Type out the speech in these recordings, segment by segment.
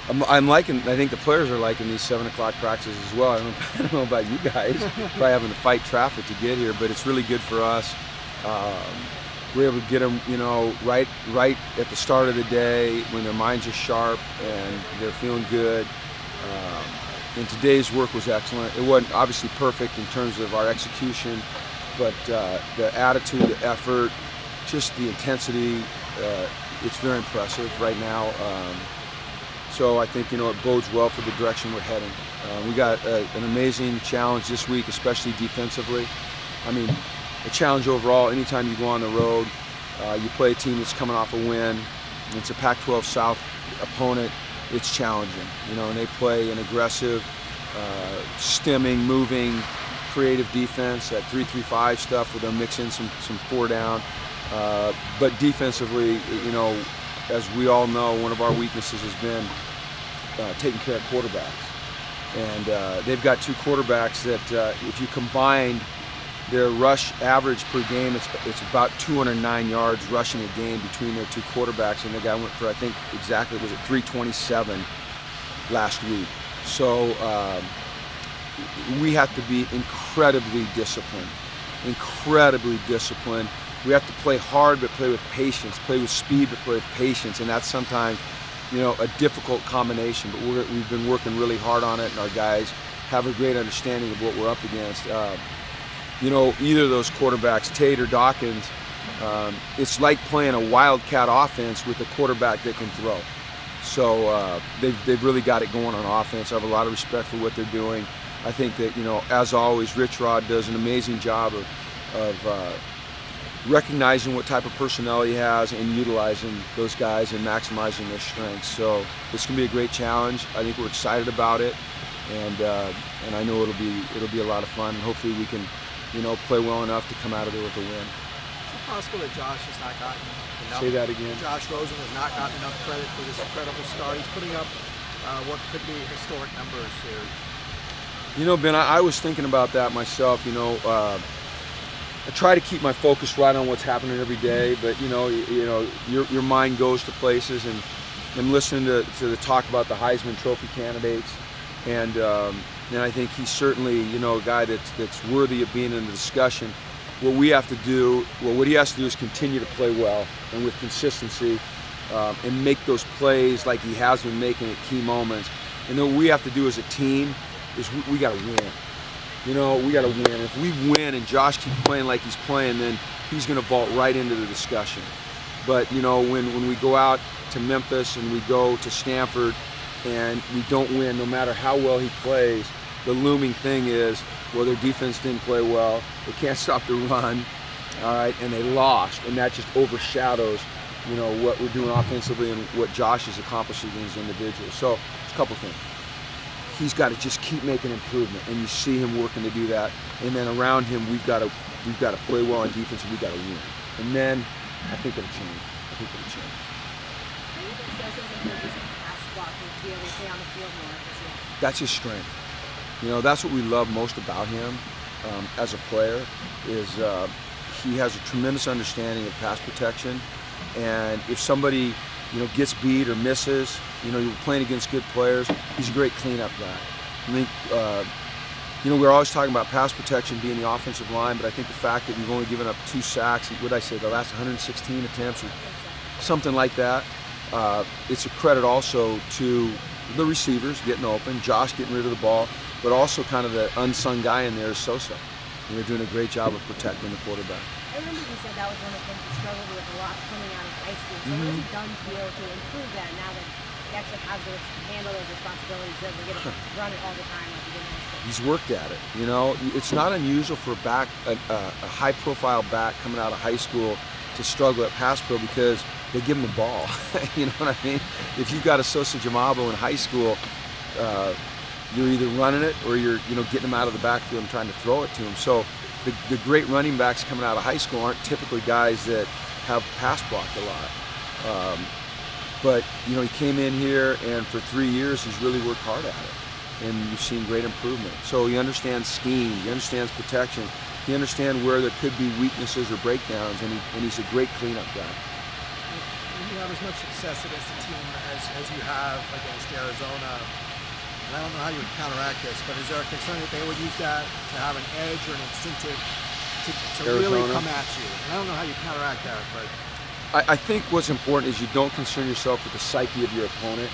I'm liking. I think the players are liking these 7 o'clock practices as well. I don't know about you guys, probably having to fight traffic to get here, but it's really good for us. We're able to get them, you know, right at the start of the day when their minds are sharp and they're feeling good. And today's work was excellent. It wasn't obviously perfect in terms of our execution, but the attitude, the effort, just the intensity, it's very impressive right now. So I think, you know, it bodes well for the direction we're heading. We got an amazing challenge this week, especially defensively. I mean, a challenge overall. Anytime you go on the road, you play a team that's coming off a win. It's a Pac-12 South opponent. It's challenging, you know, and they play an aggressive, stemming, moving, creative defense, that 3-3-5 stuff where they'll mix in some 4 down. But defensively, you know, as we all know, one of our weaknesses has been taking care of quarterbacks. And they've got 2 quarterbacks that if you combined their rush average per game, it's about 209 yards rushing a game between their 2 quarterbacks, and the guy went for, I think exactly, was it 327 last week. So we have to be incredibly disciplined, We have to play hard but play with patience, play with speed but play with patience, and that's sometimes, you know, a difficult combination, but we've been working really hard on it, and our guys have a great understanding of what we're up against. You know, either of those quarterbacks, Tate or Dawkins, it's like playing a wildcat offense with a quarterback that can throw. So they've really got it going on offense. I have a lot of respect for what they're doing. I think that, you know, as always, Rich Rod does an amazing job of recognizing what type of personnel he has and utilizing those guys and maximizing their strengths. So it's going to be a great challenge. I think we're excited about it, and I know it'll be a lot of fun, and hopefully we can, you know, play well enough to come out of there with a win. Is it possible that Josh has not gotten enough? Say that again. Josh Rosen has not gotten enough credit for this incredible start. He's putting up what could be historic numbers here. You know, Ben, I was thinking about that myself. You know, I try to keep my focus right on what's happening every day, but you know, your mind goes to places, and I'm listening to the talk about the Heisman Trophy candidates, and I think he's certainly, you know, a guy that's worthy of being in the discussion. What we have to do, what he has to do is continue to play well and with consistency, and make those plays like he has been making at key moments. And then what we have to do as a team is we got to win. You know, we got to win. If we win and Josh keeps playing like he's playing, then he's going to vault right into the discussion. But, you know, when we go out to Memphis and we go to Stanford and we don't win, no matter how well he plays, the looming thing is, well, their defense didn't play well, they can't stop the run, all right, and they lost, and that just overshadows, you know, what we're doing offensively and what Josh is accomplishing as an individual. So, it's a couple things. He's got to just keep making improvement, and you see him working to do that. And then around him, we've got to play well on defense, and we've got to win. And then I think it'll change. How do you think pass blocking to be able to stay on the field more this year? That's his strength. You know, that's what we love most about him as a player, is he has a tremendous understanding of pass protection, and if somebody, you know, gets beat or misses, you know, you're playing against good players, he's a great cleanup guy. I think, you know, we're always talking about pass protection being the offensive line, but I think the fact that we've only given up 2 sacks, what did I say, the last 116 attempts or something like that, it's a credit also to the receivers getting open, Josh getting rid of the ball, but also kind of the unsung guy in there is Sosa. And they're doing a great job of protecting the quarterback. I remember you said that was one of the things you struggled with a lot coming out of high school. So what has he done to be able to improve that now that he actually has to handle those responsibilities, he doesn't get to run it all the time like he did in high school? He's worked at it. You know, it's not unusual for a high-profile back coming out of high school to struggle at pass pro because they give him the ball. You know what I mean? If you've got a Sosa Jamabo in high school, you're either running it or you're, you know, getting him out of the backfield and trying to throw it to him. So the great running backs coming out of high school aren't typically guys that have pass blocked a lot. But, you know, he came in here and for 3 years he's really worked hard at it. And you've seen great improvement. So he understands scheme, he understands protection, he understands where there could be weaknesses or breakdowns, and he's a great cleanup guy. you have as much success against a team as you have against Arizona, and I don't know how you would counteract this, but is there a concern that they would use that to have an edge or an incentive to really come at you? And I don't know how you counteract that, but I think what's important is you don't concern yourself with the psyche of your opponent,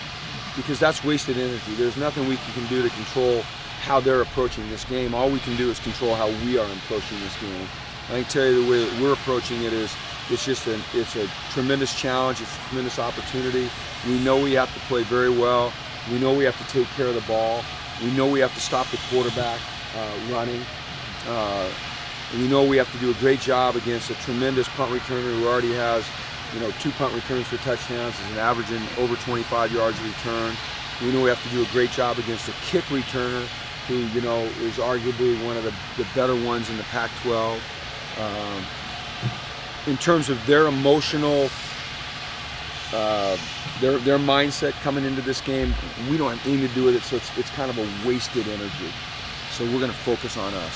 because that's wasted energy. There's nothing we can do to control how they're approaching this game. All we can do is control how we are approaching this game. I can tell you the way that we're approaching it is it's a tremendous challenge, it's a tremendous opportunity. We know we have to play very well. We know we have to take care of the ball. We know we have to stop the quarterback running. We know we have to do a great job against a tremendous punt returner who already has 2 punt returns for touchdowns, is an averaging over 25 yards a return. We know we have to do a great job against a kick returner who is arguably one of the better ones in the Pac-12. In terms of their emotional, their mindset coming into this game, we don't have anything to do with it, so it's kind of a wasted energy. So we're going to focus on us.